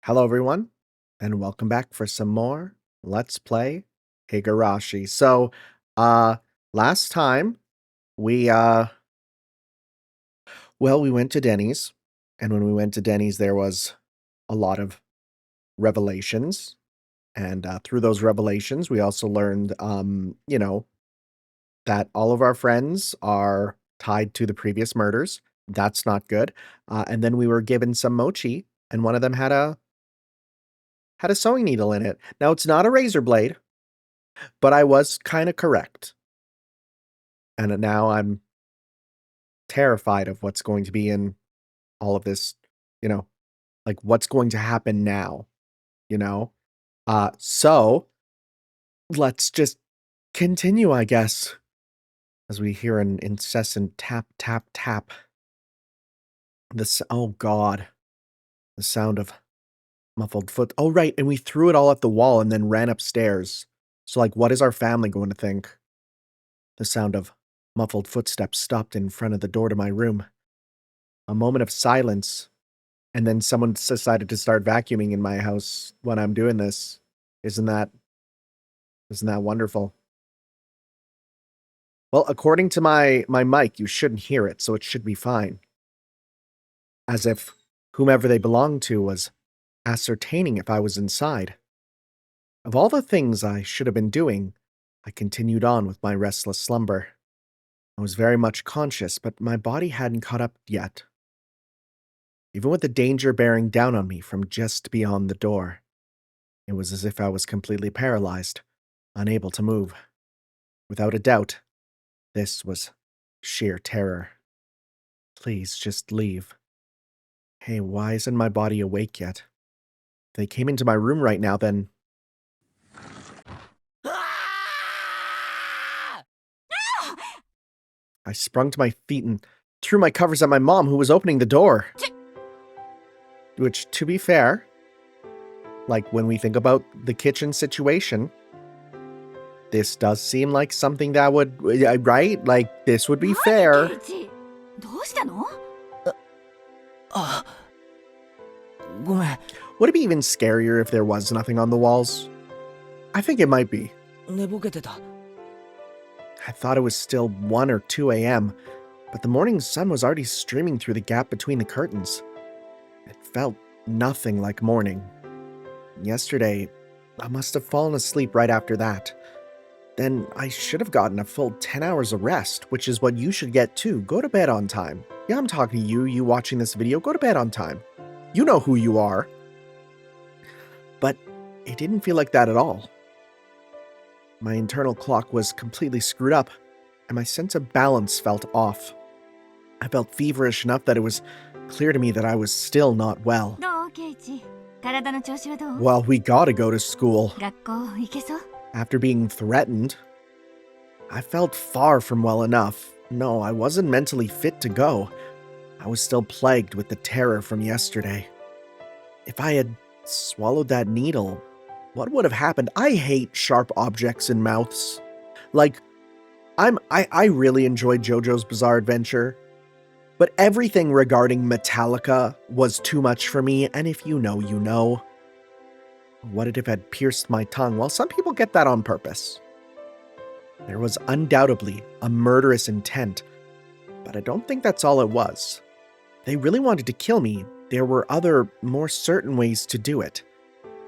Hello, everyone, and welcome back for some more Let's Play Higurashi. Uh, last time we, we went to Denny's, and when we went to Denny's, there was a lot of revelations, and through those revelations, we also learned, that all of our friends are tied to the previous murders. That's not good. And then we were given some mochi, and one of them had a sewing needle in it. Now, it's not a razor blade, but I was kind of correct. And now I'm terrified of what's going to be in all of this, you know, like what's going to happen now, you know? So let's just continue, I guess, as we hear an incessant tap, tap, tap. Oh God, the sound of muffled foot. Oh, right. And we threw it all at the wall and then ran upstairs. So, like, what is our family going to think? The sound of muffled footsteps stopped in front of the door to my room. A moment of silence, and then someone decided to start vacuuming in my house when I'm doing this. Isn't that wonderful? Well, according to my mic, you shouldn't hear it, so it should be fine. As if whomever they belonged to was ascertaining if I was inside. Of all the things I should have been doing, I continued on with my restless slumber. I was very much conscious, but my body hadn't caught up yet. Even with the danger bearing down on me from just beyond the door, it was as if I was completely paralyzed, unable to move. Without a doubt, this was sheer terror. Please just leave. Hey, why isn't my body awake yet? If they came into my room right now, then... I sprung to my feet and threw my covers at my mom, who was opening the door. Which, to be fair, like when we think about the kitchen situation, this does seem like something that would, right? Like, this would be fair. Would it be even scarier if there was nothing on the walls? I think it might be. I thought it was still 1 or 2 a.m., but the morning sun was already streaming through the gap between the curtains. It felt nothing like morning. Yesterday, I must have fallen asleep right after that. Then I should have gotten a full 10 hours of rest, which is what you should get too. Go to bed on time. Yeah, I'm talking to you watching this video. Go to bed on time. You know who you are. But it didn't feel like that at all. My internal clock was completely screwed up, and my sense of balance felt off. I felt feverish enough that it was clear to me that I was still not well. Well, we gotta go to school. After being threatened, I felt far from well enough. No, I wasn't mentally fit to go. I was still plagued with the terror from yesterday. If I had swallowed that needle, what would have happened? I hate sharp objects in mouths. Like, I really enjoyed JoJo's Bizarre Adventure, but everything regarding Metallica was too much for me, and if you know, you know. What if it had pierced my tongue? Well, some people get that on purpose. There was undoubtedly a murderous intent, but I don't think that's all it was. They really wanted to kill me. There were other, more certain ways to do it.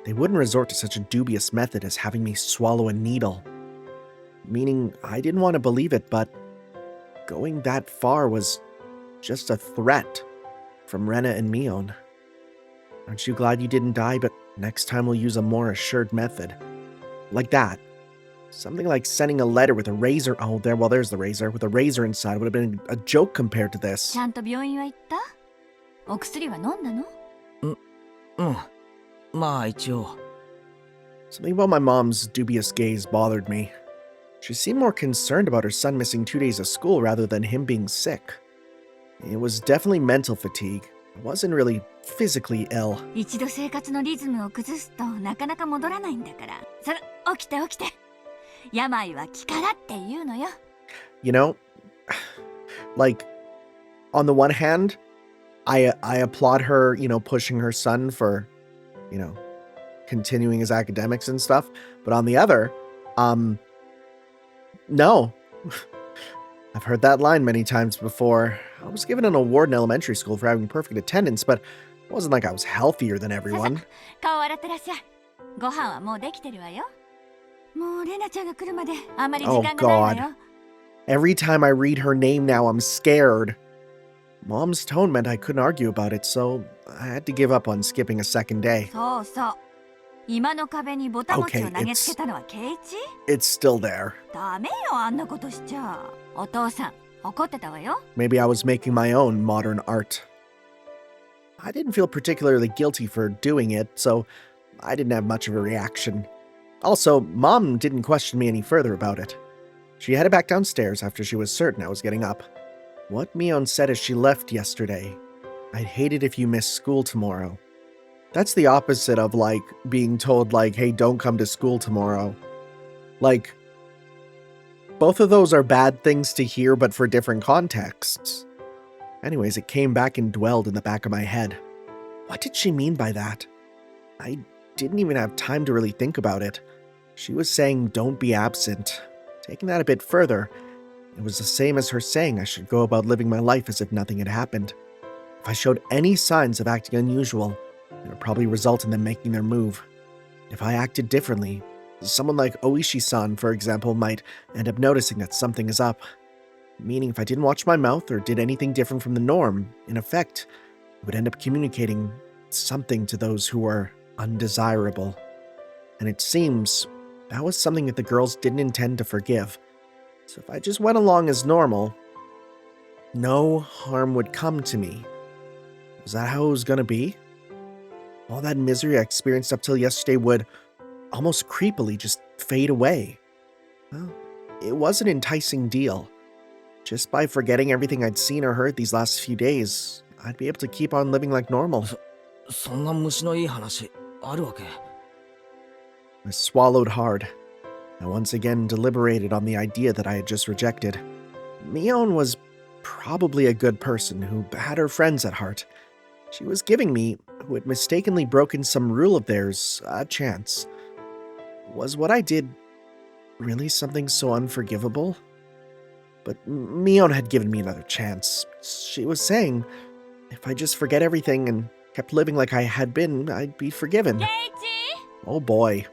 They wouldn't resort to such a dubious method as having me swallow a needle. Meaning, I didn't want to believe it, but going that far was just a threat from Rena and Mion. Aren't you glad you didn't die, but next time we'll use a more assured method. Like that. Something like sending a letter with a razor. Oh, there's the razor. With a razor inside would have been a joke compared to this. Something about my mom's dubious gaze bothered me. She seemed more concerned about her son missing 2 days of school rather than him being sick. It was definitely mental fatigue. I wasn't really physically ill. You know, like, on the one hand, I applaud her, pushing her son for continuing his academics and stuff. But on the other, no. I've heard that line many times before. I was given an award in elementary school for having perfect attendance, but it wasn't like I was healthier than everyone. Oh God. Every time I read her name now, I'm scared. Mom's tone meant I couldn't argue about it, so I had to give up on skipping a second day. Okay, it's still there. Maybe I was making my own modern art. I didn't feel particularly guilty for doing it, so I didn't have much of a reaction. Also, Mom didn't question me any further about it. She headed back downstairs after she was certain I was getting up. What Mion said as she left yesterday, "I'd hate it if you missed school tomorrow." That's the opposite of, being told, hey, don't come to school tomorrow. Both of those are bad things to hear, but for different contexts. Anyways, it came back and dwelled in the back of my head. What did she mean by that? I didn't even have time to really think about it. She was saying, don't be absent. Taking that a bit further, it was the same as her saying I should go about living my life as if nothing had happened. If I showed any signs of acting unusual, it would probably result in them making their move. If I acted differently, someone like Oishi-san, for example, might end up noticing that something is up. Meaning if I didn't watch my mouth or did anything different from the norm, in effect, it would end up communicating something to those who were undesirable. And it seems that was something that the girls didn't intend to forgive. So if I just went along as normal, no harm would come to me. Was that how it was gonna be? All that misery I experienced up till yesterday would almost creepily just fade away. Well, it was an enticing deal. Just by forgetting everything I'd seen or heard these last few days, I'd be able to keep on living like normal. I swallowed hard. I once again deliberated on the idea that I had just rejected. Mion was probably a good person who had her friends at heart. She was giving me, who had mistakenly broken some rule of theirs, a chance. Was what I did really something so unforgivable? But Mion had given me another chance. She was saying, if I just forget everything and kept living like I had been, I'd be forgiven. Keiichi! Oh boy.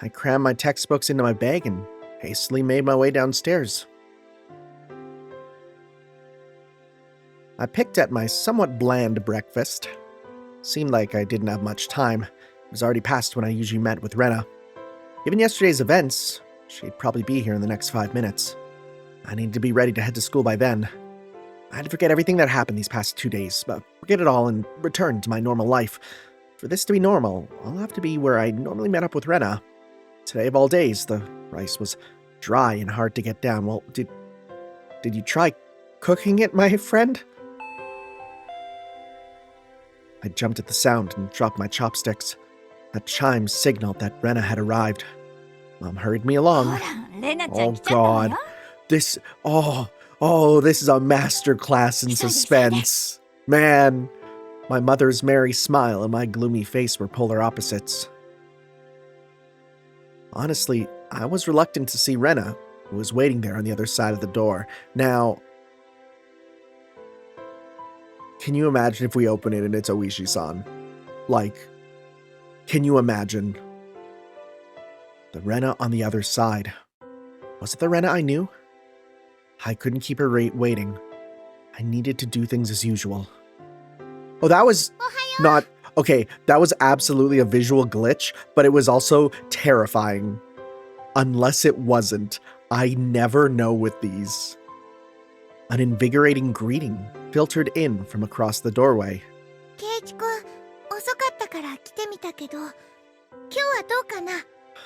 I crammed my textbooks into my bag and hastily made my way downstairs. I picked at my somewhat bland breakfast. Seemed like I didn't have much time. It was already past when I usually met with Rena. Given yesterday's events, she'd probably be here in the next 5 minutes. I needed to be ready to head to school by then. I had to forget everything that happened these past 2 days, but forget it all and return to my normal life. For this to be normal, I'll have to be where I normally met up with Rena. Today of all days, the rice was dry and hard to get down. Well, did you try cooking it, my friend? I jumped at the sound and dropped my chopsticks. That chime signaled that Rena had arrived. Mom hurried me along. Oh God. This is a masterclass in suspense. Man, my mother's merry smile and my gloomy face were polar opposites. Honestly, I was reluctant to see Rena, who was waiting there on the other side of the door. Now, can you imagine if we open it and it's Oishi-san? Can you imagine? The Rena on the other side. Was it the Rena I knew? I couldn't keep her waiting. I needed to do things as usual. Oh, that was not... Okay, that was absolutely a visual glitch, but it was also terrifying. Unless it wasn't. I never know with these. An invigorating greeting filtered in from across the doorway.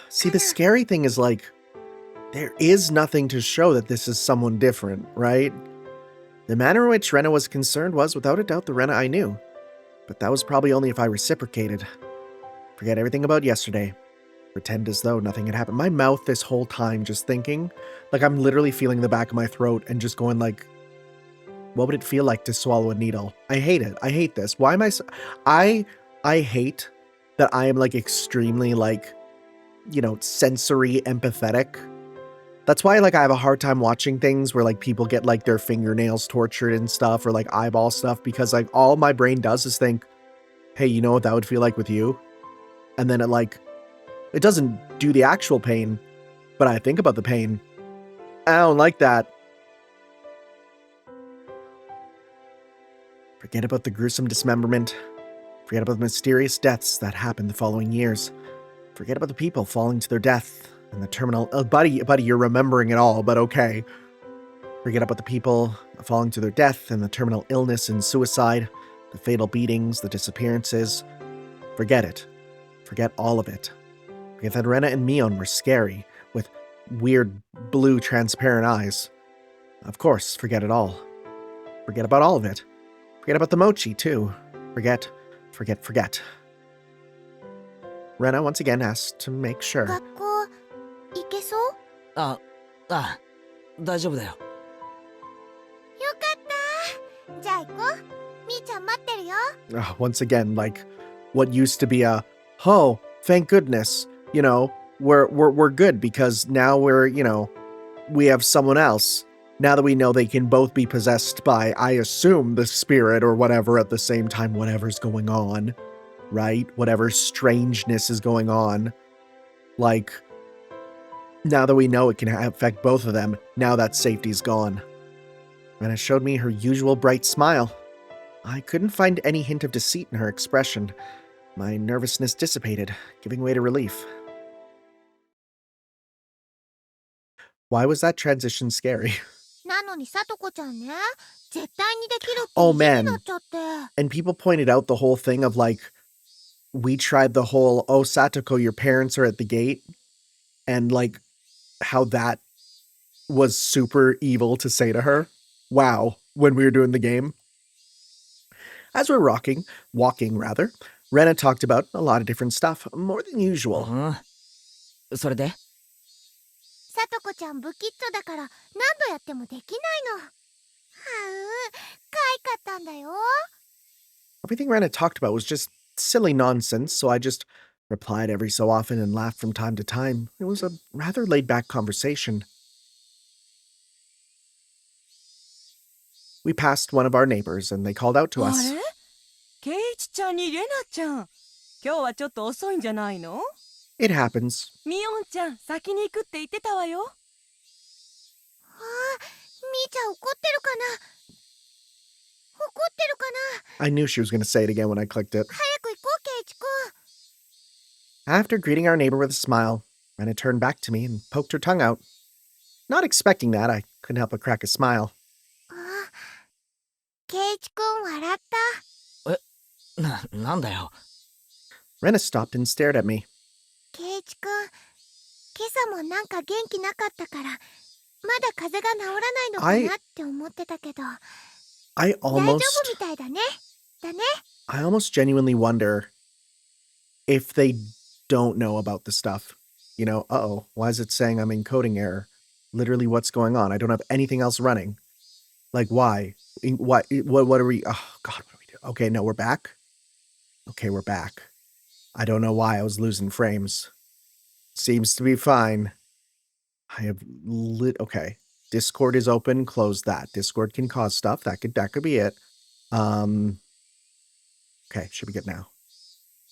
See, the scary thing is there is nothing to show that this is someone different, right? The manner in which Rena was concerned was, without a doubt, the Rena I knew. But that was probably only if I reciprocated. Forget everything about yesterday. Pretend as though nothing had happened. My mouth this whole time just thinking, like I'm literally feeling the back of my throat and just going like, what would it feel like to swallow a needle? I hate it. I hate this. Why am I hate that I am like extremely like, sensory empathetic. That's why like I have a hard time watching things where like people get like their fingernails tortured and stuff or like eyeball stuff because like all my brain does is think, hey, you know what that would feel like with you? And then it doesn't do the actual pain, but I think about the pain. I don't like that. Forget about the gruesome dismemberment. Forget about the mysterious deaths that happened the following years. Forget about the people falling to their death and the terminal... buddy, you're remembering it all, but okay. Forget about the people falling to their death and the terminal illness and suicide, the fatal beatings, the disappearances. Forget it. Forget all of it. Forget that Rena and Mion were scary, with weird blue transparent eyes. Of course, forget it all. Forget about all of it. Forget about the mochi, too. Forget. Rena once again asked to make sure. 学校行けそう？大丈夫だよ。よかった。じゃあ行こう。みーちゃん待ってるよ。Once again, like what used to be a, oh, thank goodness, we're good because now we have someone else. Now that we know they can both be possessed by, I assume, the spirit or whatever at the same time, whatever's going on, right? Whatever strangeness is going on. Like, now that we know it can affect both of them, now that safety's gone. Rena showed me her usual bright smile. I couldn't find any hint of deceit in her expression. My nervousness dissipated, giving way to relief. Why was that transition scary? なのにさとこちゃんね、絶対にできるって Oh 意地になっちゃって。And people pointed out the whole thing of like, we tried the whole, oh, Satoko, your parents are at the gate. And like, how that was super evil to say to her. Wow, when we were doing the game. As we're walking, Rena talked about a lot of different stuff, more than usual. それで？さとこちゃんブキッドだから何度やってもできないの。はかいかったんだよ。Everything Rena talked about was just silly nonsense, so I just replied every so often and laughed from time to time. It was a rather laid-back conversation. We passed one of our neighbors, and they called out to us. あれ？ケイチちゃんにレナちゃん。今日はちょっと遅いんじゃないの？ It happens. ミオンちゃん、先に行くって言ってたわよ。みーちゃん怒ってるかな？怒ってるかな？ I knew she was going to say it again when I clicked it. 早く行こう、ケイチくん。 After greeting our neighbor with a smile, Rena turned back to me and poked her tongue out. Not expecting that, I couldn't help but crack a smile. ケイチくん笑った？なんだよ。Rena stopped and stared at me. ケイチくん、今朝もなんか元気なかったから、まだ風邪が治らないのかなって思ってたけど、大丈夫みたいだね。I almost genuinely wonder if they don't know about the stuff. Uh-oh, why is it saying I'm in coding error? Literally, what's going on? I don't have anything else running. Like, why? What are we... Oh, God, what do we do? Okay, no, we're back. Okay, we're back. I don't know why I was losing frames. Seems to be fine. I have okay. Discord is open, close that. Discord can cause stuff. That could be it. Okay, should be good now.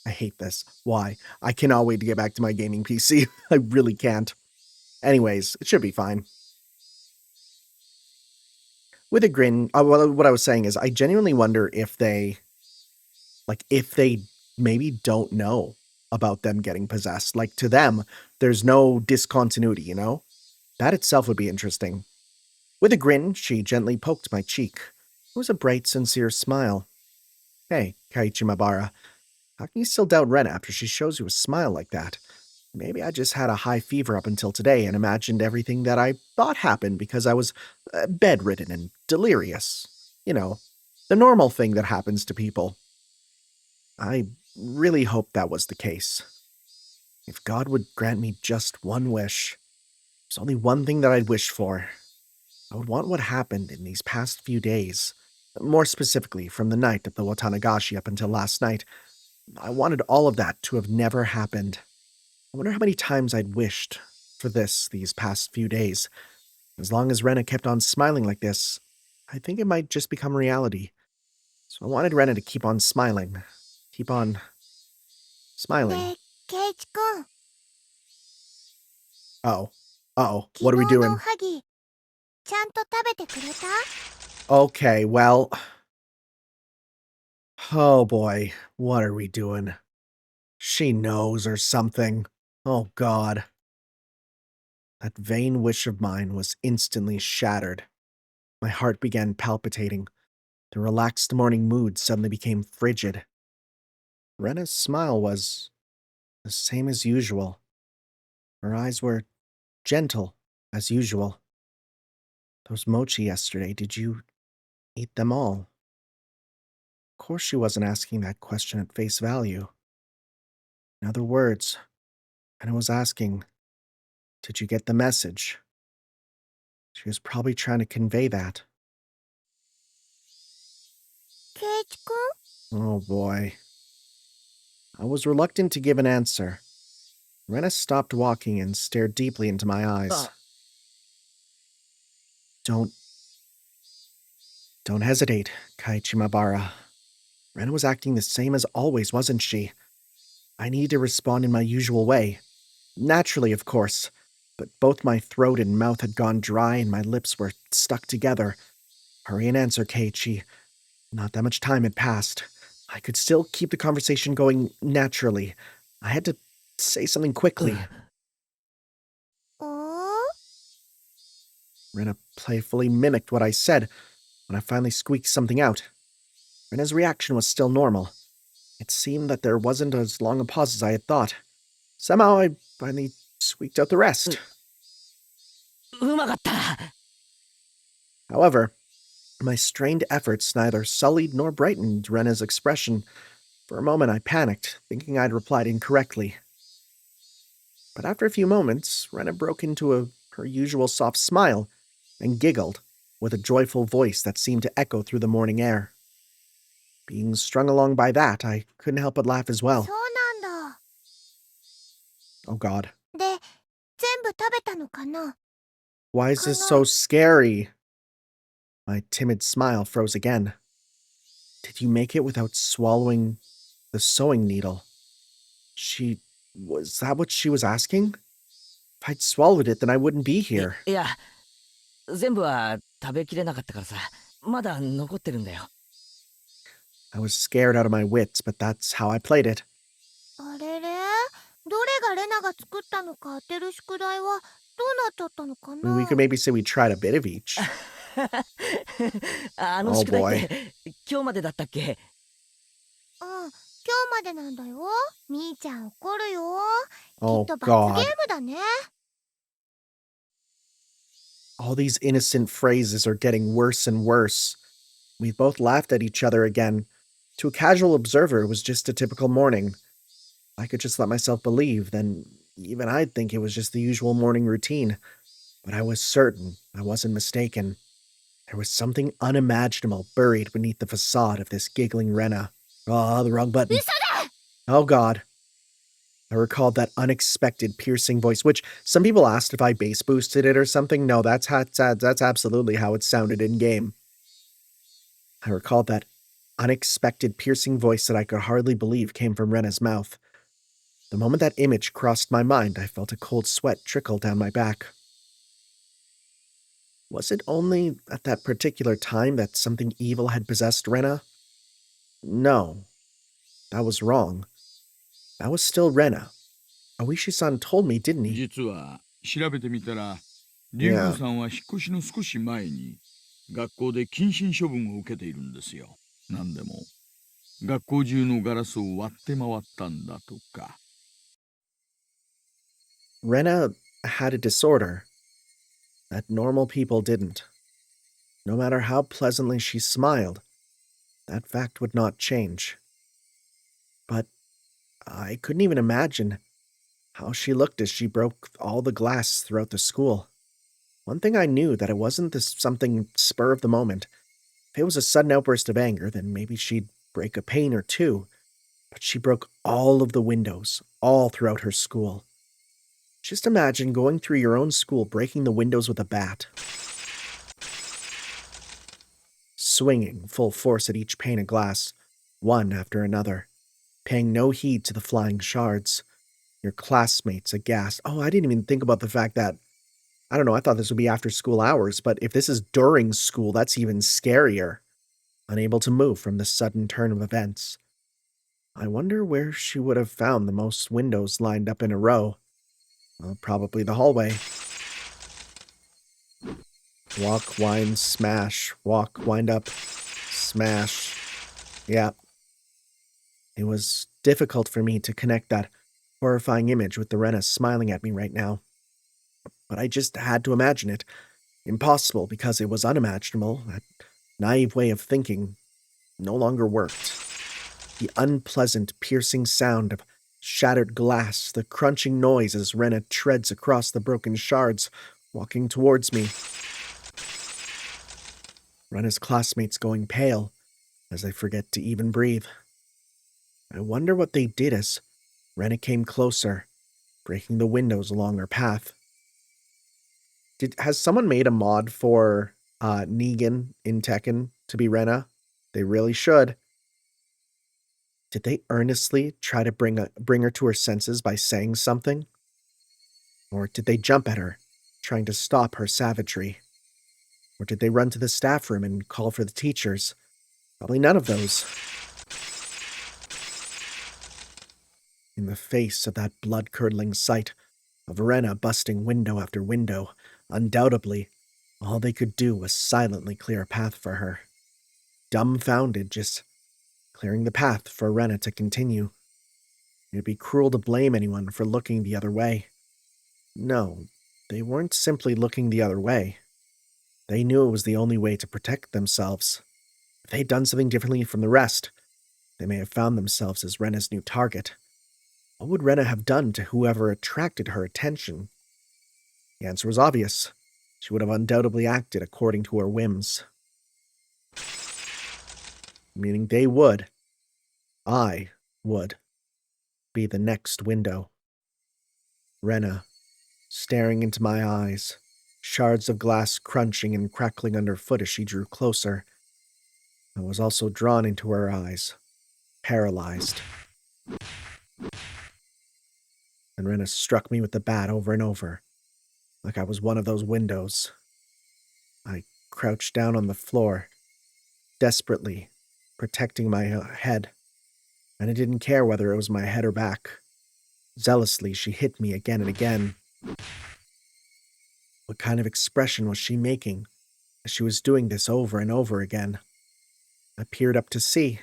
I hate this. Why? I cannot wait to get back to my gaming PC. I really can't. Anyways, it should be fine. With a grin, what I was saying is I genuinely wonder if they maybe don't know about them getting possessed. Like, to them, there's no discontinuity, That itself would be interesting. With a grin, she gently poked my cheek. It was a bright, sincere smile. Hey, Kaiichi Mabara, how can you still doubt Ren after she shows you a smile like that? Maybe I just had a high fever up until today and imagined everything that I thought happened because I was bedridden and delirious. The normal thing that happens to people. I really hope that was the case. If God would grant me just one wish, there's only one thing that I'd wish for. I would want what happened in these past few days. More specifically, from the night of the Watanagashi up until last night. I wanted all of that to have never happened. I wonder how many times I'd wished for this these past few days. As long as Rena kept on smiling like this, I think it might just become reality. So I wanted Rena to keep on smiling. Keep on smiling. で、ケイチくん、Uh-oh. Uh-oh. 昨 What are we 日の doing? おはぎ、ちゃんと食べてくれた？ Okay, well... Oh boy, what are we doing? She knows or something. Oh God. That vain wish of mine was instantly shattered. My heart began palpitating. The relaxed morning mood suddenly became frigid. Rena's smile was the same as usual. Her eyes were gentle as usual. Those mochi yesterday, did you eat them all? Of course she wasn't asking that question at face value. In other words, Rena was asking, did you get the message? She was probably trying to convey that. ケイチくん？ Oh boy. I was reluctant to give an answer. Rena stopped walking and stared deeply into my eyes. Don't hesitate, Kaichimabara. Rena was acting the same as always, wasn't she? I needed to respond in my usual way. Naturally, of course. But both my throat and mouth had gone dry and my lips were stuck together. Hurry and answer, Keiichi. Not that much time had passed. I could still keep the conversation going naturally. I had to say something quickly. おー？ Rena playfully mimicked what I said when I finally squeaked something out. Rena's reaction was still normal. It seemed that there wasn't as long a pause as I had thought. Somehow I finally squeaked out the rest. うまかった。 However, my strained efforts neither sullied nor brightened Rena's expression. For a moment I panicked, thinking I'd replied incorrectly. But after a few moments, Rena broke into her usual soft smile and giggled, with a joyful voice that seemed to echo through the morning air. Being strung along by that, I couldn't help but laugh as そ well. うなんだ。 Oh God. で、全部食べたのかな？ Why is this so scary? My timid smile froze again. Did you make it without swallowing the sewing needle? Was that what she was asking? If I'd swallowed it, then I wouldn't be here. いや、全部は食べきれなかったからさ、まだ残ってるんだよ。I was scared out of my wits, but that's how I played it. あれれ？どれがレナが作ったのか当てる宿題はどうなっちゃったのか I な？ mean, we could maybe say we tried a bit of each. あの Oh 宿題 boy. って今日までだったっけ？うん、今日までなんだよ。みーちゃん怒るよ。き Oh っと罰ゲー God. ムだね。 All these innocent phrases are getting worse and worse. We both laughed at each other again. To a casual observer, it was just a typical morning. If I could just let myself believe, then even I'd think it was just the usual morning routine. But I was certain I wasn't mistaken. There was something unimaginable buried beneath the facade of this giggling Rena. Oh, the wrong button. 嘘だ！ Oh God. I recalled that unexpected piercing voice, which some people asked if I bass boosted it or something. No, that's absolutely how it sounded in-game. I recalled that unexpected piercing voice that I could hardly believe came from Rena's mouth. The moment that image crossed my mind, I felt a cold sweat trickle down my back. Was it only at that particular time that something evil had possessed Rena? No. That was wrong. That was still Rena. Oishi-san told me, didn't he? 実は調べてみたら、竜宮さんは引っ越しの少し前に学校で謹慎処分を受けているんですよ。なんでも学校中のガラスを割って回ったんだとか。Rena had a disorder that normal people didn't. No matter how pleasantly she smiled, that fact would not change. But I couldn't even imagine how she looked as she broke all the glass throughout the school. One thing I knew that it wasn't this something spur of the moment. If it was a sudden outburst of anger, then maybe she'd break a pane or two. But she broke all of the windows, all throughout her school. Just imagine going through your own school breaking the windows with a bat. Swinging full force at each pane of glass, one after another, paying no heed to the flying shards. Your classmates aghast. Oh, I didn't even think about the fact that, I don't know, I thought this would be after school hours, but if this is during school, that's even scarier. Unable to move from the sudden turn of events. I wonder where she would have found the most windows lined up in a row. Well, probably the hallway. Walk, wind, smash. Walk, wind up, smash. Yeah. It was difficult for me to connect that horrifying image with the Rena smiling at me right now. But I just had to imagine it. Impossible because it was unimaginable. That naive way of thinking no longer worked. The unpleasant, piercing sound of shattered glass, the crunching noise as Rena treads across the broken shards, walking towards me. Rena's classmates going pale as they forget to even breathe. I wonder what they did as Rena came closer, breaking the windows along her path. Has someone made a mod for Negan in Tekken to be Rena? They really should. Did they earnestly try to bring her to her senses by saying something? Or did they jump at her, trying to stop her savagery? Or did they run to the staff room and call for the teachers? Probably none of those. In the face of that blood-curdling sight of Rena busting window after window, undoubtedly, all they could do was silently clear a path for her. Dumbfounded, just clearing the path for Rena to continue. It'd be cruel to blame anyone for looking the other way. No, they weren't simply looking the other way. They knew it was the only way to protect themselves. If they'd done something differently from the rest, they may have found themselves as Rena's new target. What would Rena have done to whoever attracted her attention? The answer was obvious. She would have undoubtedly acted according to her whims. Meaning I would, be the next window. Rena, staring into my eyes, shards of glass crunching and crackling underfoot as she drew closer. I was also drawn into her eyes, paralyzed. And Rena struck me with the bat over and over, like I was one of those windows. I crouched down on the floor, desperately, protecting my head, and I didn't care whether it was my head or back. Zealously, she hit me again and again. What kind of expression was she making as she was doing this over and over again? I peered up to see.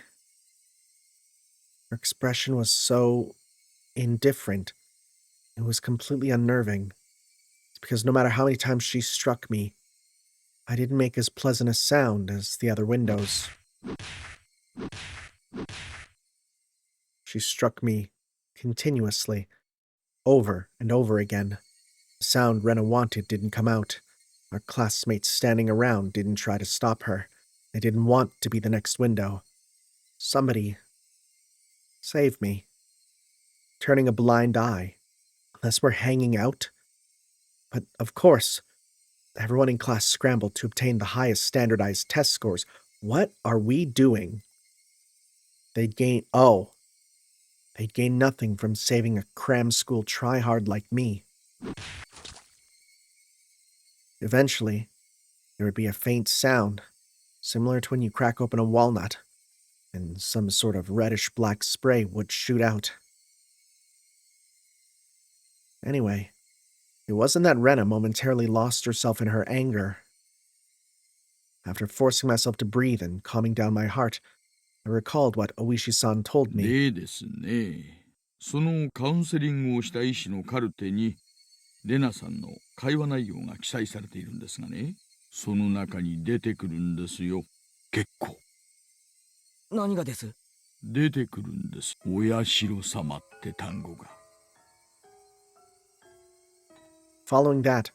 Her expression was so indifferent. It was completely unnerving. It's because no matter how many times she struck me, I didn't make as pleasant a sound as the other windows. She struck me continuously, over and over again. The sound Rena wanted didn't come out. Our classmates standing around didn't try to stop her. They didn't want to be the next window. Somebody save me. Turning a blind eye. Unless we're hanging out. But of course, everyone in class scrambled to obtain the highest standardized test scores. What are we doing? They'd gain nothing from saving a cram school tryhard like me. Eventually, there would be a faint sound, similar to when you crack open a walnut, and some sort of reddish-black spray would shoot out. Anyway, it wasn't that Rena momentarily lost herself in her anger. After forcing myself to breathe and calming down my heart, I recalled what Oishi-san told me. でですね、そのカウンセリングをした医師のカルテに、レナさんの会話内容が記載されているんですがね、その中に出てくるんですよ。結構。何がです？出てくるんです。お社様って単語が。Following that,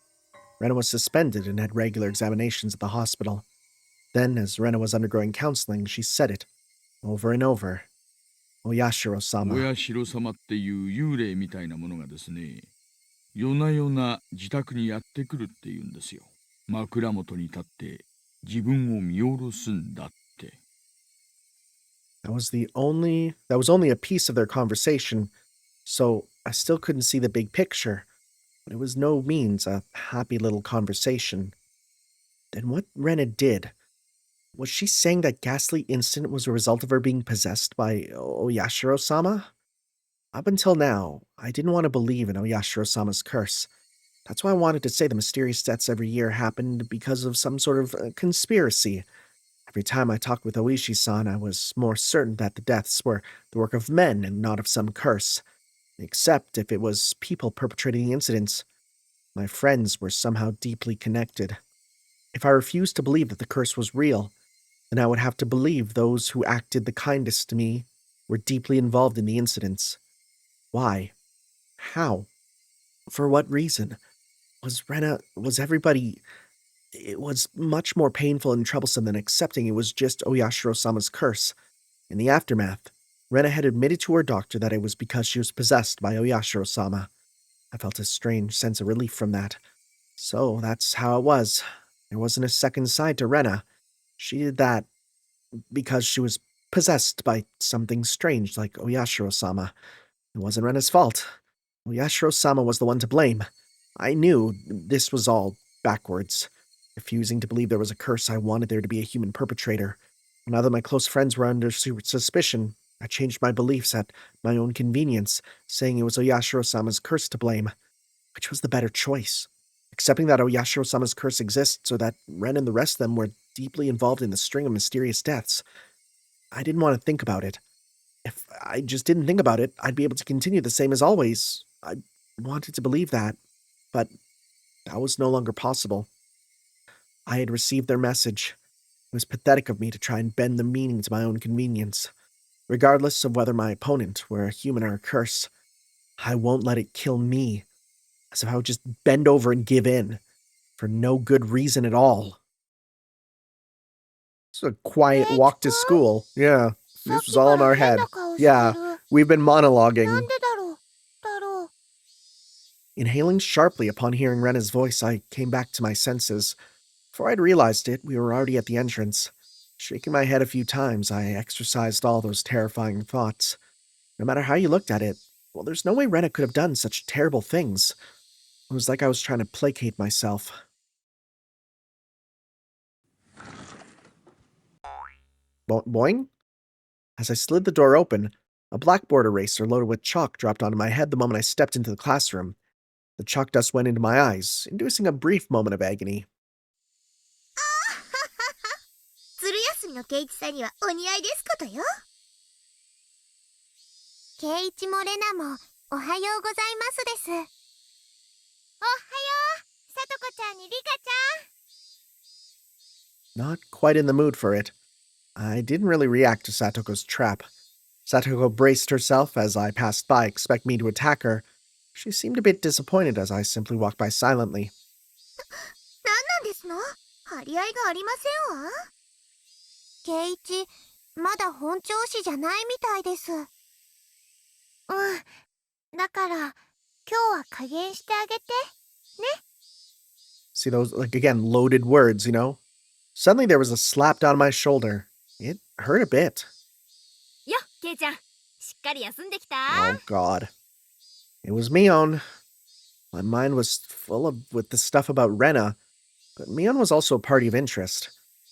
Rena was suspended and had regular examinations at the hospital. Then, as Rena was undergoing counseling, she said it, over and over. Oyashiro-sama. 親代様っていう幽霊みたいなものがですね、夜な夜な自宅にやってくるっていうんですよ。枕元に立って自分を見下ろすんだって。That was only a piece of their conversation, so I still couldn't see the big picture. But it was no means a happy little conversation. Then what Rena did, was she saying that ghastly incident was a result of her being possessed by Oyashiro-sama? Up until now, I didn't want to believe in Oyashiro-sama's curse. That's why I wanted to say the mysterious deaths every year happened because of some sort of conspiracy. Every time I talked with Oishi-san, I was more certain that the deaths were the work of men and not of some curse. Except if it was people perpetrating the incidents. My friends were somehow deeply connected. If I refused to believe that the curse was real, then I would have to believe those who acted the kindest to me were deeply involved in the incidents. Why? How? For what reason? Was everybody... It was much more painful and troublesome than accepting it was just Oyashiro-sama's curse. In the aftermath, Rena had admitted to her doctor that it was because she was possessed by Oyashiro-sama. I felt a strange sense of relief from that. So that's how it was. There wasn't a second side to Rena. She did that because she was possessed by something strange like Oyashiro-sama. It wasn't Rena's fault. Oyashiro-sama was the one to blame. I knew this was all backwards. Refusing to believe there was a curse, I wanted there to be a human perpetrator. Now that my close friends were under suspicion, I changed my beliefs at my own convenience, saying it was Oyashiro-sama's curse to blame. Which was the better choice? Accepting that Oyashiro-sama's curse exists, or that Ren and the rest of them were deeply involved in the string of mysterious deaths? I didn't want to think about it. If I just didn't think about it, I'd be able to continue the same as always. I wanted to believe that, but that was no longer possible. I had received their message. It was pathetic of me to try and bend the meaning to my own convenience. Regardless of whether my opponent were a human or a curse, I won't let it kill me. As if I would just bend over and give in. For no good reason at all. It's a quiet walk to school. Yeah, this was all in our head. Yeah, we've been monologuing. Inhaling sharply upon hearing Rena's voice, I came back to my senses. Before I'd realized it, we were already at the entrance. Shaking my head a few times, I exorcised all those terrifying thoughts. No matter how you looked at it, well, there's no way Rena could have done such terrible things. It was like I was trying to placate myself. Boing? As I slid the door open, a blackboard eraser loaded with chalk dropped onto my head the moment I stepped into the classroom. The chalk dust went into my eyes, inducing a brief moment of agony. 鶴休みの圭一さんにはお似合いですことよ。圭一もレナもおはようございますです。おはよう、さとこちゃんにリカちゃん。 Not quite in the mood for it. I didn't really react to Satoko's trap. Satoko braced herself as I passed by, expecting me to attack her. She seemed a bit disappointed as I simply walked by silently. 何なんですの？張り合いがありませんわ。圭一、まだ本調子じゃないみたいです。だから、今日は加減してあげて、ね。See those, again, loaded words, you know? Suddenly there was a slap down my shoulder. It hurt a bit. よ、ケイちゃん、しっかり休んできた？ Oh, God. It was Mion. My mind was full with the stuff about Rena, but Mion was also a party of interest.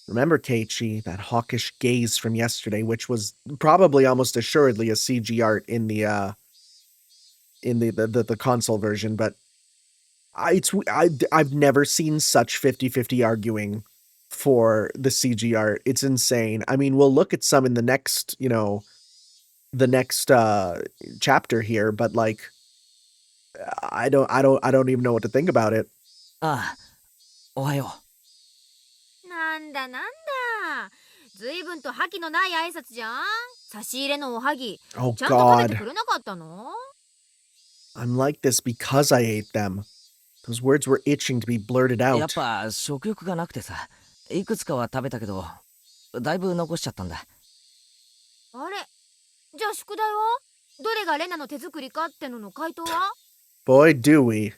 Remember Keiichi, that hawkish gaze from yesterday, which was probably almost assuredly a CG art in the console version, but I've never seen such 50-50 arguing for the CG art. It's insane. I mean, we'll look at some in the next, chapter here, but like, I don't even know what to think about it. ああ、おはよなんだなんだ。ずいぶんと覇気のない挨拶じゃん。差し入れのおはぎ、Oh ちゃんと食べて God. くれなかったの？ I'm like this because I ate them. Those words were itching to be blurted やっ out. ぱ食欲がなくてさ、いくつかは食べたけど、だいぶ残しちゃったんだ。あれ、じゃあ宿題はどれがレナの手作りかってのの回答は？ Boy, do we.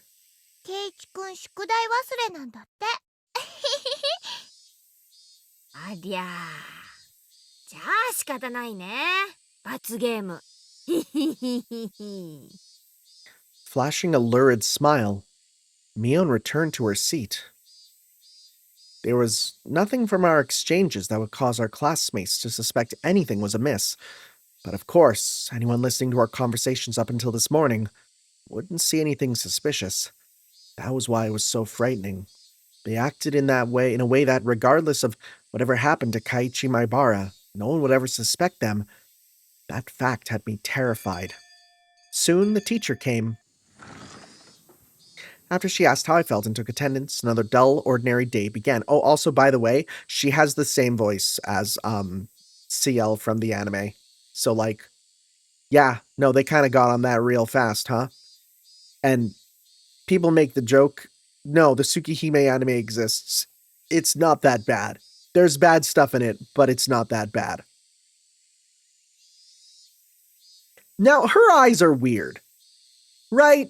ケイチくん宿題忘れなんだって。ありゃー。じゃあ仕方ないね。罰ゲーム。Flashing a lurid smile, Mion returned to her seat. There was nothing from our exchanges that would cause our classmates to suspect anything was amiss. But of course, anyone listening to our conversations up until this morning wouldn't see anything suspicious. That was why it was so frightening. They acted in a way that regardless of whatever happened to Kaiichi Maibara, no one would ever suspect them. That fact had me terrified. Soon the teacher came. After she asked how I felt and took attendance, another dull, ordinary day began. Oh, also, by the way, she has the same voice as CL from the anime. So, like, yeah, no, they kind of got on that real fast, huh? And people make the joke, no, the Tsukihime anime exists. It's not that bad. There's bad stuff in it, but it's not that bad. Now, her eyes are weird, right?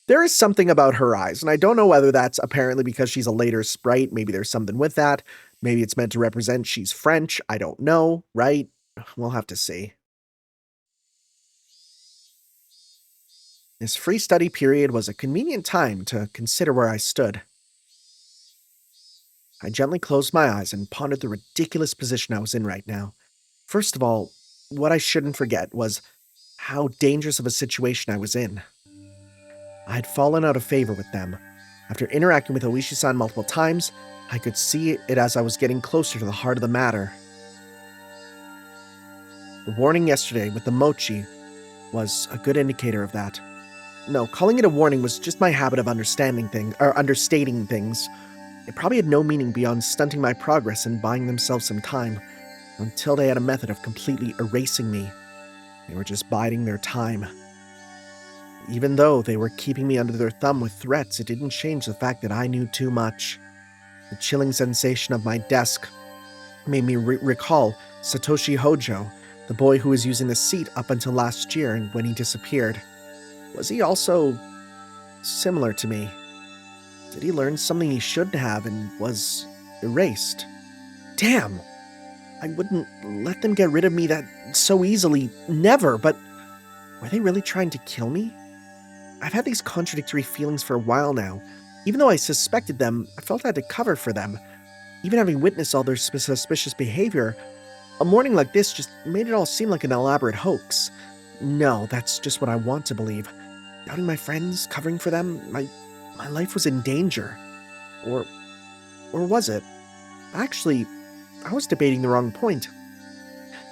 There is something about her eyes, and I don't know whether that's apparently because she's a later sprite. Maybe there's something with that. Maybe it's meant to represent she's French. I don't know, right? We'll have to see. This free study period was a convenient time to consider where I stood. I gently closed my eyes and pondered the ridiculous position I was in right now. First of all, what I shouldn't forget was how dangerous of a situation I was in. I had fallen out of favor with them. After interacting with Oishi-san multiple times, I could see it as I was getting closer to the heart of the matter. The warning yesterday with the mochi was a good indicator of that. No, calling it a warning was just my habit of understating things. It probably had no meaning beyond stunting my progress and buying themselves some time, until they had a method of completely erasing me. They were just biding their time. Even though they were keeping me under their thumb with threats, it didn't change the fact that I knew too much. The chilling sensation of my desk made me recall Satoshi Hojo, the boy who was using the seat up until last year and when he disappeared. Was he also similar to me? Did he learn something he shouldn't have and was erased? Damn! I wouldn't let them get rid of me that so easily. Never, but were they really trying to kill me? I've had these contradictory feelings for a while now. Even though I suspected them, I felt I had to cover for them. Even having witnessed all their suspicious behavior, a morning like this just made it all seem like an elaborate hoax. No, that's just what I want to believe. Doubting my friends, covering for them, my life was in danger. Or was it? Actually, I was debating the wrong point.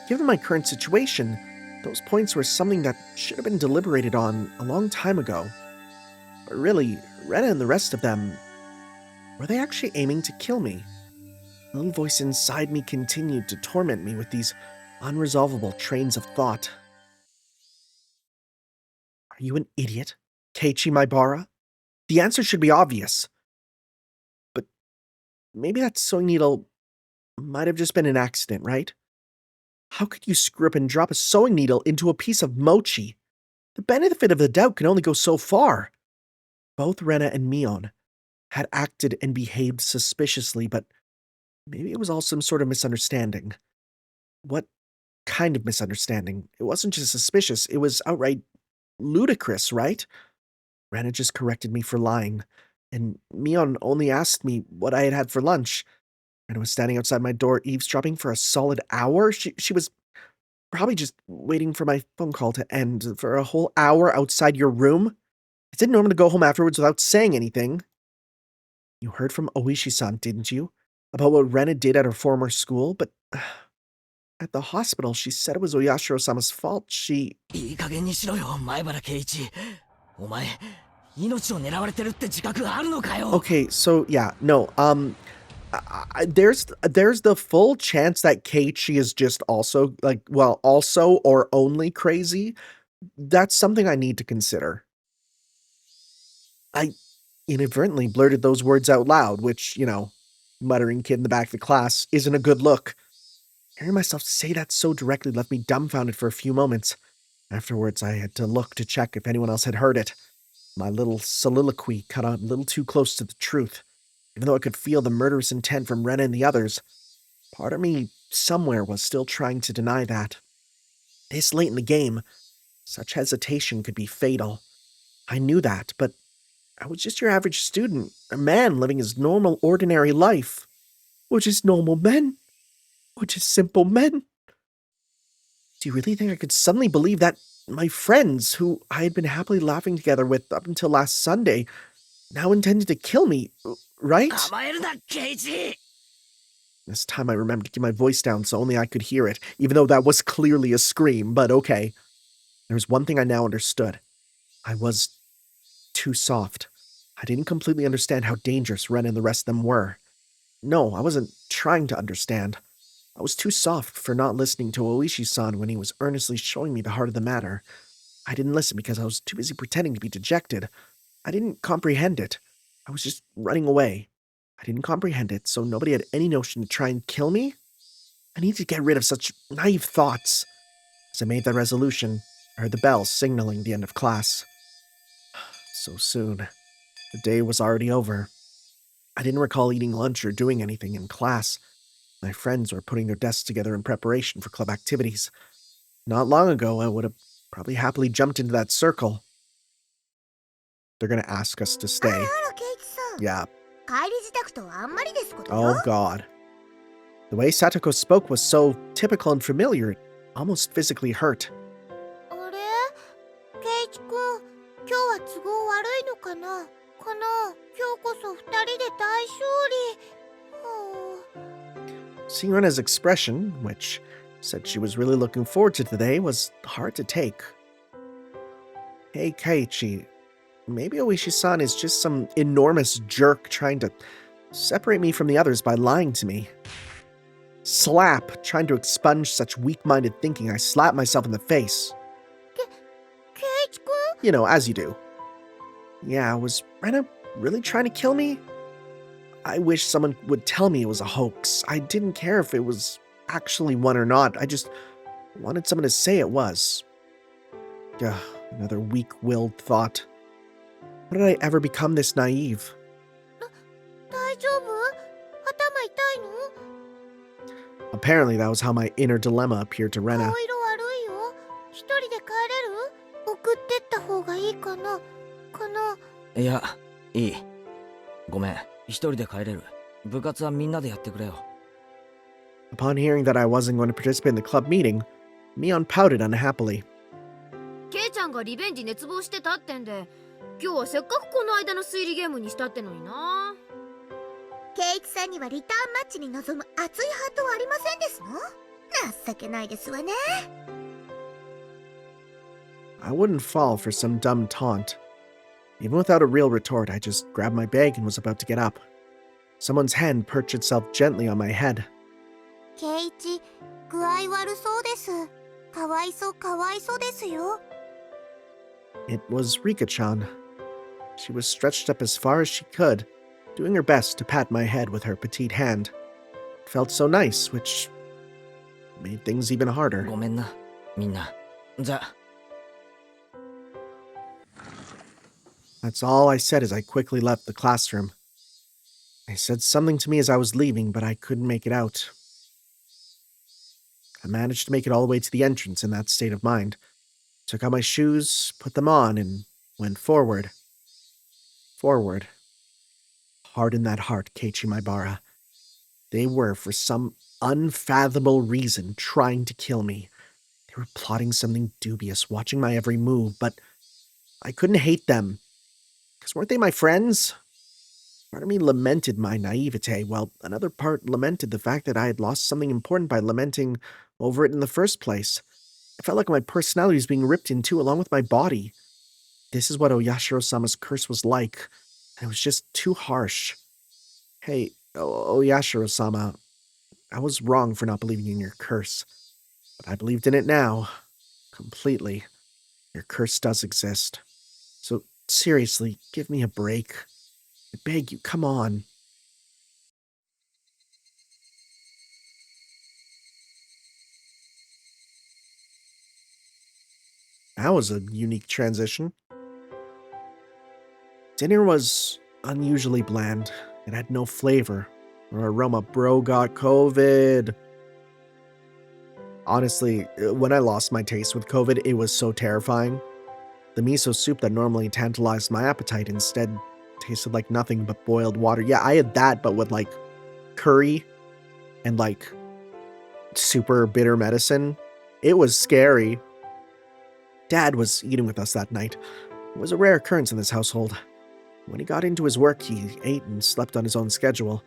Given my current situation, those points were something that should have been deliberated on a long time ago. But really, Rena and the rest of them, were they actually aiming to kill me? The little voice inside me continued to torment me with these unresolvable trains of thought. Are you an idiot, Keiichi Maibara? The answer should be obvious. But maybe that sewing needle might have just been an accident, right? How could you screw up and drop a sewing needle into a piece of mochi? The benefit of the doubt can only go so far. Both Rena and Mion had acted and behaved suspiciously, but maybe it was all some sort of misunderstanding. What kind of misunderstanding? It wasn't just suspicious, it was outright ludicrous, right? Rena just corrected me for lying, and Mion only asked me what I had had for lunch. Rena was standing outside my door eavesdropping for a solid hour. She was probably just waiting for my phone call to end. For a whole hour outside your room? It's not normal to go home afterwards without saying anything. You heard from Oishi-san, didn't you? About what Rena did at her former school, but at the hospital she said it was Oyashiro-sama's fault. いい加減にしろよ、前原圭一。お前、命を狙われてるって自覚あるのかよ。Okay, so yeah, no, there's the full chance that Keiichi is just also also or only crazy. That's something I need to consider. inadvertently blurted those words out loud, which, muttering kid in the back of the class isn't a good look. Hearing myself say that so directly left me dumbfounded for a few moments. Afterwards, I had to look to check if anyone else had heard it. My little soliloquy cut a little too close to the truth. Even though I could feel the murderous intent from Rena and the others, part of me somewhere was still trying to deny that. This late in the game, such hesitation could be fatal. I knew that, but I was just your average student, a man living his normal, ordinary life. We're just normal men. We're just simple men. Do you really think I could suddenly believe that my friends, who I had been happily laughing together with up until last Sunday, now intended to kill me, right? This time I remembered to keep my voice down so only I could hear it, even though that was clearly a scream, but okay. There was one thing I now understood. I was too soft. I didn't completely understand how dangerous Ren and the rest of them were. No, I wasn't trying to understand. I was too soft for not listening to Oishi-san when he was earnestly showing me the heart of the matter. I didn't listen because I was too busy pretending to be dejected. I didn't comprehend it. I was just running away. I didn't comprehend it, so nobody had any notion to try and kill me? I needed to get rid of such naive thoughts. As I made that resolution, I heard the bell signaling the end of class. So soon. The day was already over. I didn't recall eating lunch or doing anything in class. My friends were putting their desks together in preparation for club activities. Not long ago, I would have probably happily jumped into that circle. They're gonna ask us to stay. Yeah. Oh god. The way Satoko spoke was so typical and familiar, it almost physically hurt. Seeing Rena's expression, which said she was really looking forward to today, was hard to take. Hey Keiichi, maybe Oishi-san is just some enormous jerk trying to separate me from the others by lying to me. Slap! Trying to expunge such weak-minded thinking, I slapped myself in the face. Keiichi-kun? You know, as you do. Yeah, was Rena really trying to kill me? I wish someone would tell me it was a hoax. I didn't care if it was actually one or not. I just wanted someone to say it was. Ugh, another weak-willed thought. How did I ever become this naive? Apparently that was how my inner dilemma appeared to Rena. Upon hearing that I wasn't going to participate in the club meeting, Mion pouted unhappily. ケイちゃんがリベンジ熱望してたってんで、今日はせっかくこの間の推理ゲームにしたってのにな。ケイイチさんにはリターンマッチに臨む熱いハートはありませんですの？情けないですわね。I wouldn't fall for some dumb taunt. Even without a real retort, I just grabbed my bag and was about to get up. Someone's hand perched itself gently on my head. ケイイチ、具合悪そうです。かわいそうですよ。It was Rika-chan. She was stretched up as far as she could, doing her best to pat my head with her petite hand. It felt so nice, which made things even harder. That's all I said as I quickly left the classroom. They said something to me as I was leaving, but I couldn't make it out. I managed to make it all the way to the entrance in that state of mind. Took out my shoes, put them on, and went forward. Forward. Hard in that heart, Keiichi Maibara. They were, for some unfathomable reason, trying to kill me. They were plotting something dubious, watching my every move, but I couldn't hate them. Because weren't they my friends? Part of me lamented my naivete, while another part lamented the fact that I had lost something important by lamenting over it in the first place. I felt like my personality was being ripped in two along with my body. This is what Oyashiro-sama's curse was like, and it was just too harsh. Hey, Oyashiro-sama, I was wrong for not believing in your curse, but I believed in it now. Completely. Your curse does exist. So, seriously, give me a break. I beg you, come on. That was a unique transition. Dinner was unusually bland. It had no flavor or aroma. Bro got COVID. Honestly, when I lost my taste with COVID, it was so terrifying. The miso soup that normally tantalized my appetite instead tasted like nothing but boiled water. Yeah, I had that, but with like curry and like super bitter medicine. It was scary. Dad was eating with us that night. It was a rare occurrence in this household. When he got into his work, he ate and slept on his own schedule.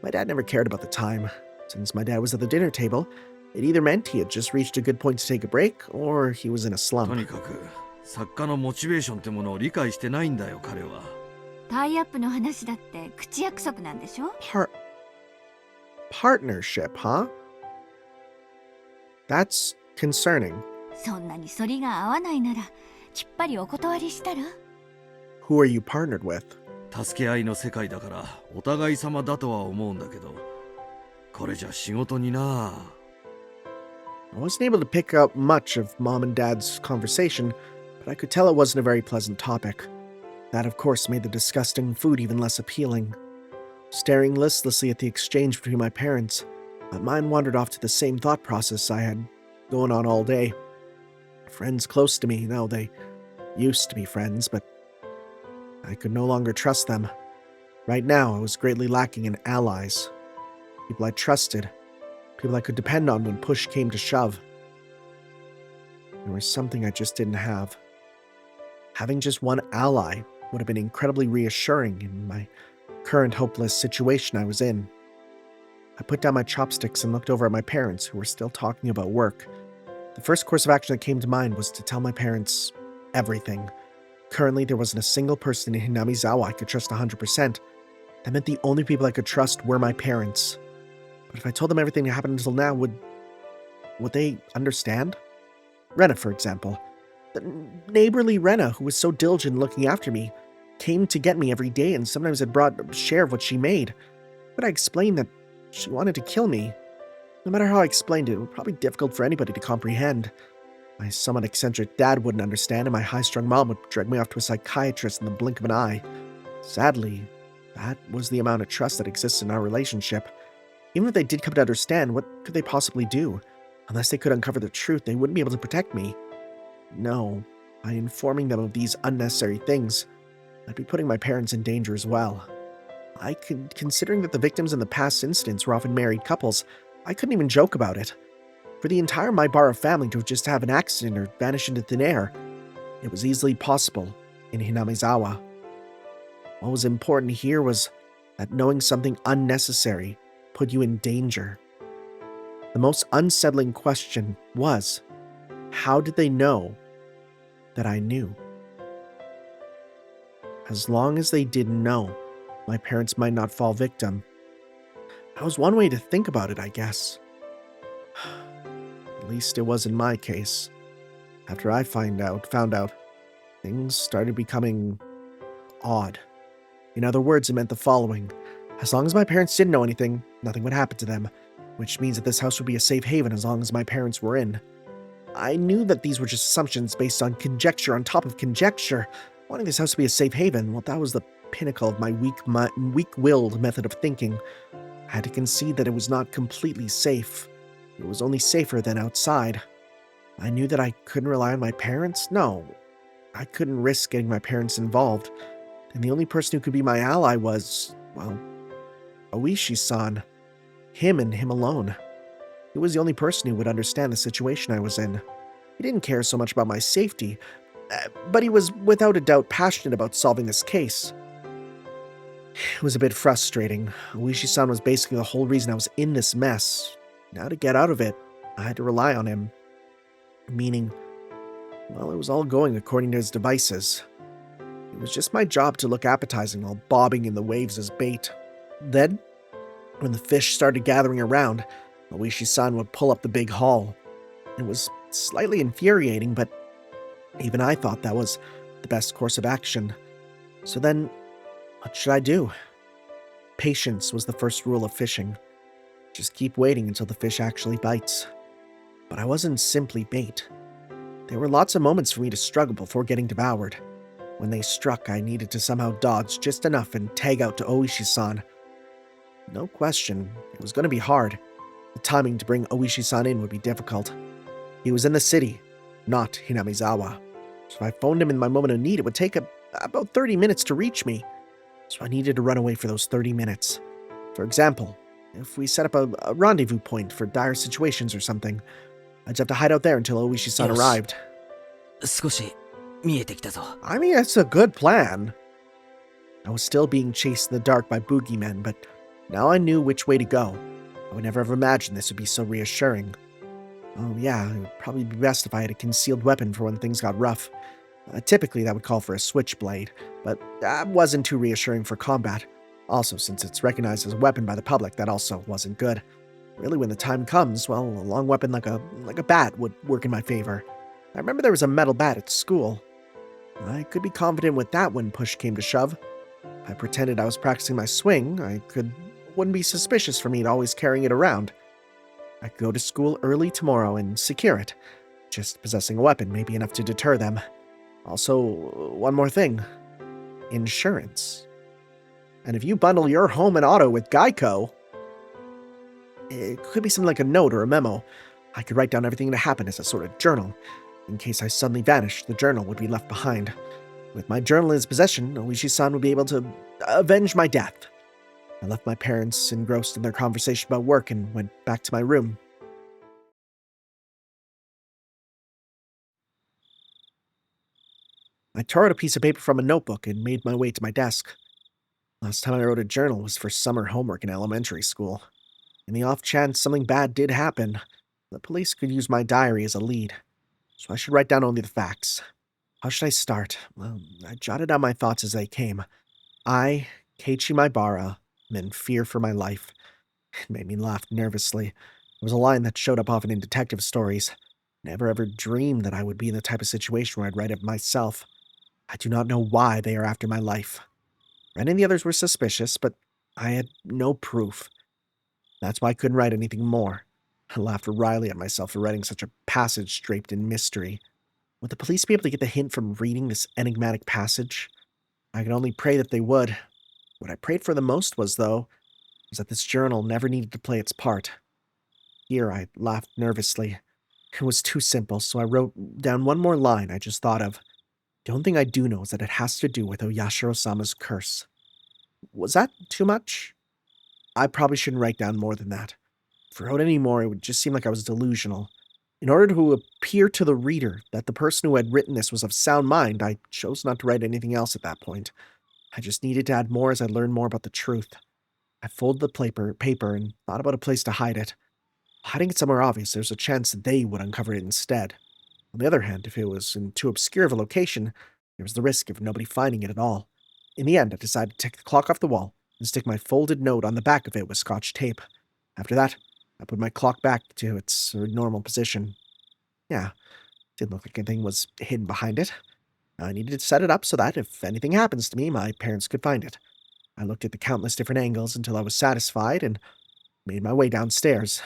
My dad never cared about the time. Since my dad was at the dinner table, it either meant he had just reached a good point to take a break, or he was in a slump. とにかく作家のモチベーションってものを理解してないんだよ彼は。タイアップの話だって口約束なんでしょ? Partnership, huh? That's concerning. そんなに反りが合わないならきっぱりお断りしたら? Who are you partnered with? 助け合いの世界だからお互い様だとは思うんだけど、これじゃ仕事にな。I wasn't able to pick up much of Mom and Dad's conversation, but I could tell it wasn't a very pleasant topic. That, of course, made the disgusting food even less appealing. Staring listlessly at the exchange between my parents, my mind wandered off to the same thought process I had going on all day. Friends close to me, no, they used to be friends, but I could no longer trust them. Right now, I was greatly lacking in allies. People I trusted. People I could depend on when push came to shove. There was something I just didn't have. Having just one ally would have been incredibly reassuring in my current hopeless situation I was in. I put down my chopsticks and looked over at my parents, who were still talking about work. The first course of action that came to mind was to tell my parents everything. Currently, there wasn't a single person in Hinamizawa I could trust 100%. That meant the only people I could trust were my parents. But if I told them everything that happened until now, would they understand? Rena, for example. The neighborly Rena, who was so diligent in looking after me, came to get me every day and sometimes had brought a share of what she made. But I explained that she wanted to kill me. No matter how I explained it, it was probably difficult for anybody to comprehend. My somewhat eccentric dad wouldn't understand, and my high-strung mom would drag me off to a psychiatrist in the blink of an eye. Sadly, that was the amount of trust that exists in our relationship. Even if they did come to understand, what could they possibly do? Unless they could uncover the truth, they wouldn't be able to protect me. No, by informing them of these unnecessary things, I'd be putting my parents in danger as well. Considering that the victims in the past incidents were often married couples, I couldn't even joke about it. For the entire Maibara family to just have an accident or vanish into thin air, it was easily possible in Hinamizawa. What was important here was that knowing something unnecessary put you in danger. The most unsettling question was, how did they know that I knew? As long as they didn't know, my parents might not fall victim. That was one way to think about it, I guess. At least it was in my case. After I found out, things started becoming odd. In other words, it meant the following. As long as my parents didn't know anything, nothing would happen to them, which means that this house would be a safe haven as long as my parents were in. I knew that these were just assumptions based on conjecture on top of conjecture. Wanting this house to be a safe haven, well, that was the pinnacle of my weak-willed method of thinking. I had to concede that it was not completely safe. It was only safer than outside. I knew that I couldn't rely on my parents? No, I couldn't risk getting my parents involved. And the only person who could be my ally was, well, Oishi-san. Him and him alone. He was the only person who would understand the situation I was in. He didn't care so much about my safety, but he was without a doubt passionate about solving this case. It was a bit frustrating. Oishi-san was basically the whole reason I was in this mess. Now to get out of it, I had to rely on him. Meaning, well, it was all going according to his devices. It was just my job to look appetizing while bobbing in the waves as bait. Then, when the fish started gathering around, Oishi-san would pull up the big haul. It was slightly infuriating, but even I thought that was the best course of action. So then, What should I do? Patience was the first rule of fishing. Just keep waiting until the fish actually bites. But I wasn't simply bait. There were lots of moments for me to struggle before getting devoured. When they struck, I needed to somehow dodge just enough and tag out to Oishi-san. No question, it was going to be hard. The timing to bring Oishi-san in would be difficult. He was in the city, not Hinamizawa. So if I phoned him in my moment of need, it would take about 30 minutes to reach me. So I needed to run away for those 30 minutes. For example, if we set up a rendezvous point for dire situations or something, I'd have to hide out there until Oishi-san arrived. 少し見えてきたぞ。I mean, that's a good plan. I was still being chased in the dark by boogeymen, but now I knew which way to go. I would never have imagined this would be so reassuring. Oh yeah, it would probably be best if I had a concealed weapon for when things got rough. Typically, that would call for a switchblade, but that wasn't too reassuring for combat. Also, since it's recognized as a weapon by the public, that also wasn't good. Really, when the time comes, well, a long weapon like a bat would work in my favor. I remember there was a metal bat at school. I could be confident with that when push came to shove. If I pretended I was practicing my swing, wouldn't be suspicious for me to always carrying it around. I could go to school early tomorrow and secure it. Just possessing a weapon may be enough to deter them. Also, one more thing. Insurance. And if you bundle your home and auto with Geico, it could be something like a note or a memo. I could write down everything that happened as a sort of journal. In case I suddenly vanished, the journal would be left behind. With my journal in his possession, Oishi-san would be able to avenge my death. I left my parents engrossed in their conversation about work and went back to my room. I tore out a piece of paper from a notebook and made my way to my desk. Last time I wrote a journal was for summer homework in elementary school. In the off chance something bad did happen, the police could use my diary as a lead. So I should write down only the facts. How should I start? Well, I jotted down my thoughts as they came. I, Keiichi Maibara, am in fear for my life. It made me laugh nervously. It was a line that showed up often in detective stories. Never ever dreamed that I would be in the type of situation where I'd write it myself. I do not know why they are after my life. Ren and the others were suspicious, but I had no proof. That's why I couldn't write anything more. I laughed wryly at myself for writing such a passage draped in mystery. Would the police be able to get the hint from reading this enigmatic passage? I could only pray that they would. What I prayed for the most was that this journal never needed to play its part. Here I laughed nervously. It was too simple, so I wrote down one more line I just thought of. The only thing I do know is that it has to do with Oyashiro-sama's curse. Was that too much? I probably shouldn't write down more than that. If I wrote any more, it would just seem like I was delusional. In order to appear to the reader that the person who had written this was of sound mind, I chose not to write anything else at that point. I just needed to add more as I learned more about the truth. I folded the paper and thought about a place to hide it. Hiding it somewhere obvious, there's a chance that they would uncover it instead. On the other hand, if it was in too obscure of a location, there was the risk of nobody finding it at all. In the end, I decided to take the clock off the wall and stick my folded note on the back of it with Scotch tape. After that, I put my clock back to its normal position. Yeah, didn't look like anything was hidden behind it. I needed to set it up so that, if anything happens to me, my parents could find it. I looked at the countless different angles until I was satisfied and made my way downstairs.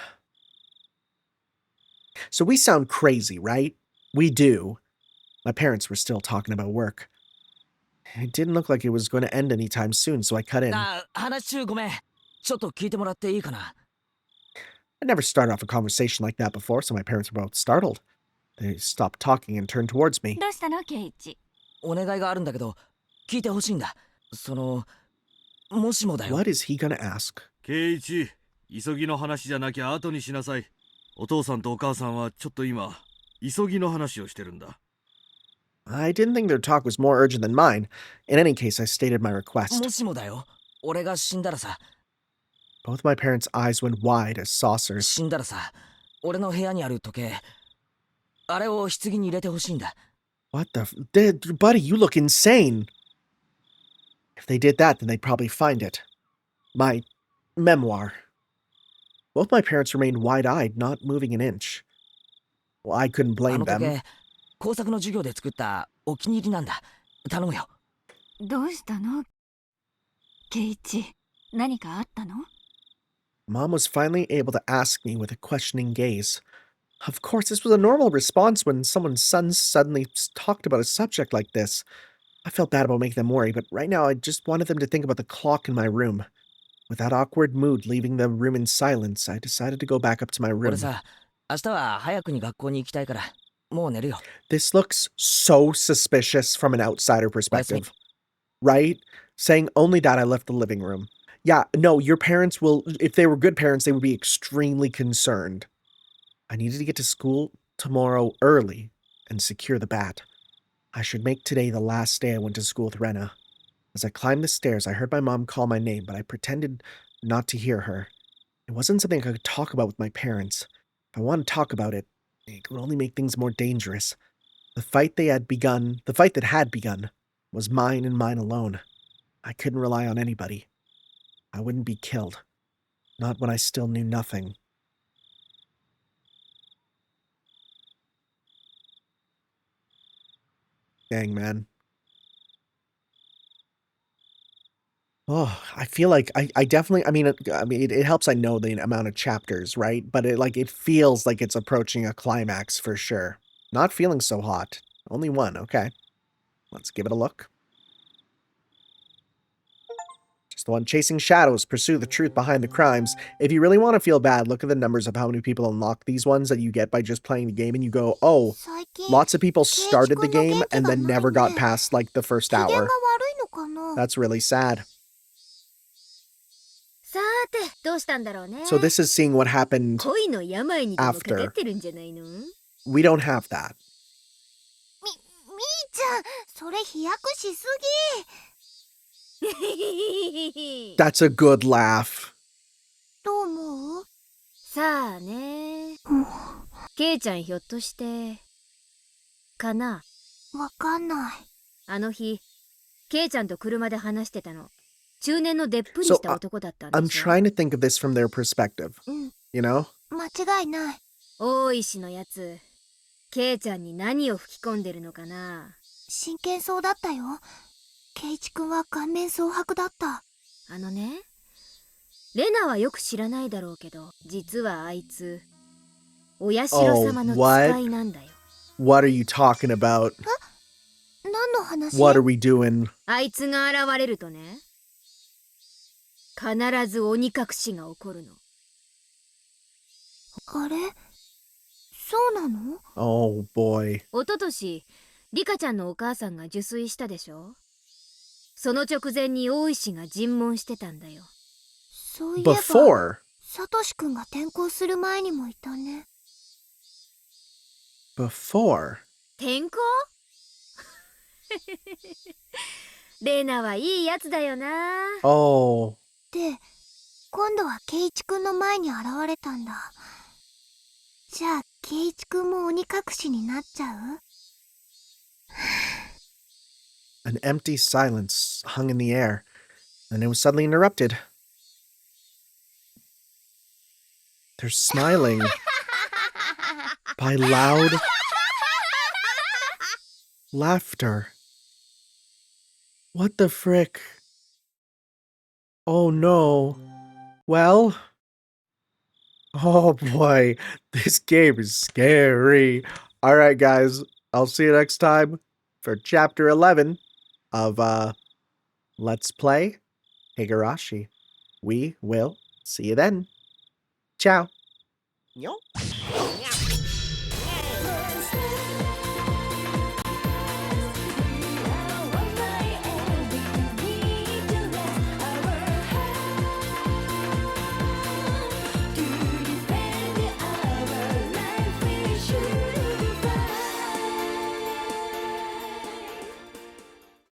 So we sound crazy, right? We do. My parents were still talking about work. It didn't look like it was going to end anytime soon, so I cut in. 話中ごめん。ちょっと聞いてもらっていいかな。I never started off a conversation like that before, so my parents were both startled. They stopped talking and turned towards me. どうしたのケイチ？お願いがあるんだけど、聞いてほしいんだ。もしもだよ。What is he gonna ask? ケイイチ、急ぎの話じゃなきゃ後にしなさい。お父さんとお母さんはちょっと今、急ぎの話をしてるんだ。I didn't think their talk was more urgent than mine. In any case, I stated my request. もしもだよ。俺が死んだらさ。Both my parents' eyes went wide as saucers. 死んだらさ、俺の部屋にある時計、あれを棺に入れてほしいんだ。What buddy, you look insane. If they did that, then they'd probably find it. My memoir. Both my parents remained wide-eyed, not moving an inch. Well, I couldn't blame あの時 them. 計、工作の授業で作ったお気に入りなんだ。頼むよ。どうしたの？ケイチ、何かあったの？ Mom was finally able to ask me with a questioning gaze. Of course, this was a normal response when someone's son suddenly talked about a subject like this. I felt bad about making them worry, but right now I just wanted them to think about the clock in my room. With that awkward mood leaving the room in silence, I decided to go back up to my 俺 room. さ、明日は早くに学校に行きたいから、もう寝るよ。 This looks so suspicious from an outsider perspective. me. Right? Saying only that I left the living room. Yeah, no, your parents will, if they were good parents, they would be extremely concerned. I needed to get to school tomorrow early and secure the bat. I should make today the last day I went to school with Rena. As I climbed the stairs, I heard my mom call my name, but I pretended not to hear her. It wasn't something I could talk about with my parents. If I wanted to talk about it, it would only make things more dangerous. The fight that had begun, was mine and mine alone. I couldn't rely on anybody. I wouldn't be killed. Not when I still knew nothing. Dang, man. Oh, I feel like I definitely, it helps I know the amount of chapters, right? But it feels like it's approaching a climax for sure. Not feeling so hot. Only one, okay. Let's give it a look. Just the one chasing shadows, pursue the truth behind the crimes. If you really want to feel bad, look at the numbers of how many people unlock these ones that you get by just playing the game and you go, oh, lots of people started the game and then never got past like the first hour. That's really sad. So this is seeing what happened after. We don't have that. みーちゃん、それ飛躍しすぎ。That's a good laugh. どう思う？さあね。ケイちゃんひょっとして、かな？わかんない。あの日、ケイちゃんと車で話してたの。中年のでっぷりした男だったんでしょ。I'm trying to think of this from their perspective. You know? 間違いない。大石のやつ、ケイちゃんに何を吹き込んでるのかな。真剣そうだったよ。ケイチ君は顔面蒼白だった。あのね、レナはよく知らないだろうけど、実はあいつ、お社様の使いなんだよ。What are you talking about? 何の話？ What are we doing? あいつが現れるとね、必ず鬼隠しが起こるの。あれ？そうなの？ Oh boy. おととし、リカちゃんのお母さんが受水したでしょ。その直前に大石が尋問してたんだよ。そういえば、サトシ君が転校する前にもいたね。Before? 転校？レナはいいやつだよな。Oh. で、今度はケイチ君の前に現れたんだ。じゃあ、ケイチ君も鬼隠しになっちゃう？ An empty silence hung in the air, and it was suddenly interrupted. They're smiling by loud laughter. What the frick? Oh no. Well? Oh boy, this game is scary. Alright guys, I'll see you next time for chapter 11 of Let's Play Higurashi. We will see you then. Ciao.